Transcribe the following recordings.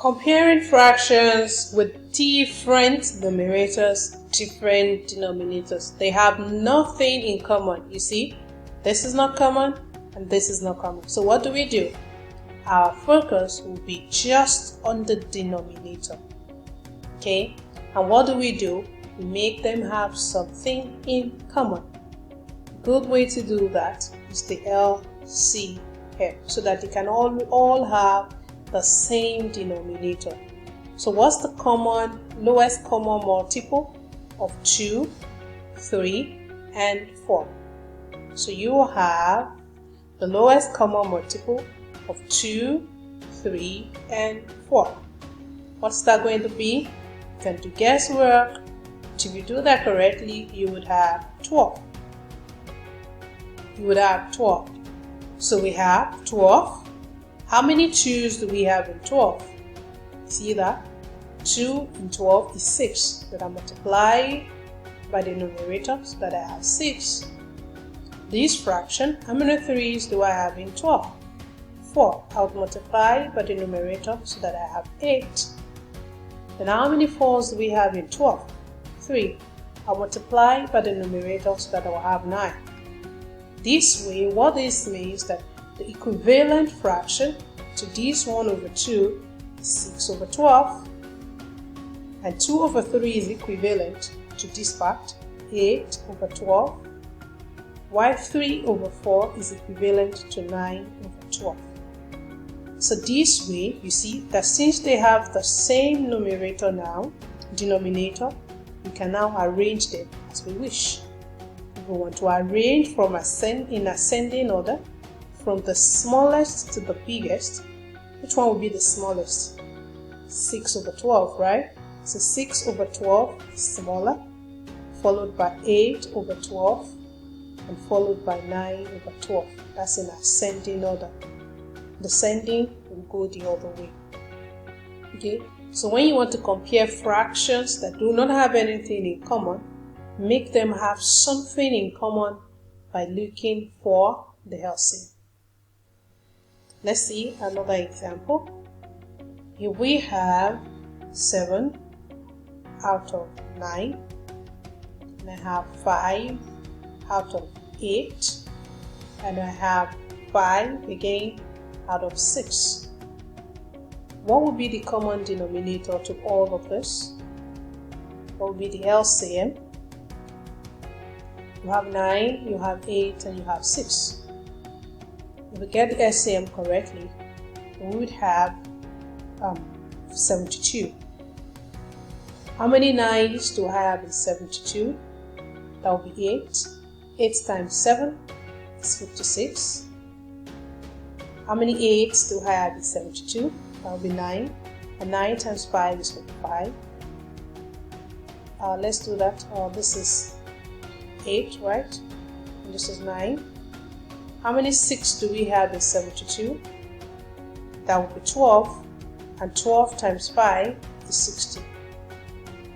Comparing fractions with different numerators, different denominators. They have nothing in common. You see, this is not common and this is not common. So what do? Our focus will be just on the denominator. Okay? And what do? We make them have something in common. A good way to do that is the LCM, so that they can all have the same denominator. So what's the lowest common multiple of 2, 3, and 4? So you have the lowest common multiple of 2, 3, and 4. What's that going to be? You can do guesswork. If you do that correctly, you would have 12. You would have 12. So we have 12. How many 2's do we have in 12? See that? 2 in 12 is 6. That I multiply by the numerator so that I have 6. This fraction, how many 3's do I have in 12? 4. I'll multiply by the numerator so that I have 8. Then how many 4's do we have in 12? 3. I'll multiply by the numerator so that I will have 9. This way, what this means that the equivalent fraction to this 1 over 2 is 6 over 12, and 2 over 3 is equivalent to this part, 8 over 12, while 3 over 4 is equivalent to 9 over 12. So this way, you see that since they have the same denominator, we can now arrange them as we wish. If we want to arrange in ascending order, from the smallest to the biggest, which one will be the smallest? 6 over 12, right? So 6 over 12 is smaller, followed by 8 over 12, and followed by 9 over 12. That's in ascending order. Descending will go the other way. Okay? So when you want to compare fractions that do not have anything in common, make them have something in common by looking for the LCM. Let's see another example. Here we have 7 out of 9, and I have 5 out of 8, and I have 5 again out of 6. What would be the common denominator to all of this? What would be the LCM? You have 9, you have 8, and you have 6. If we get the LCM correctly, we would have 72. How many 9's do I have in 72? That will be 8. 8 times 7 is 56. How many 8's do I have in 72? That will be 9. And 9 times 5 is 55. Let's do that. This is 8, right? And this is 9. How many 6 do we have in 72? That would be 12. And 12 times 5 is 60.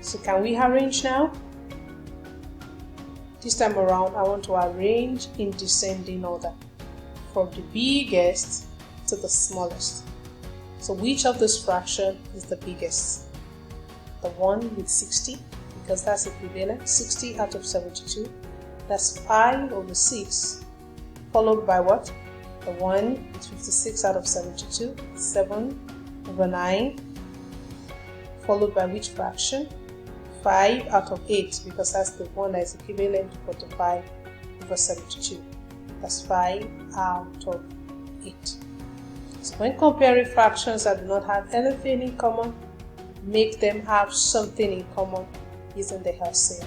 So can we arrange now? This time around, I want to arrange in descending order, from the biggest to the smallest. So which of this fraction is the biggest? The one with 60, because that's equivalent. 60 out of 72. That's 5 over 6. Followed by what? The one with 56 out of 72. 7 over 9. Followed by which fraction? 5 out of 8, because that's the one that is equivalent to 45 over 72. That's 5 out of 8. So when comparing fractions that do not have anything in common, make them have something in common using the LCM.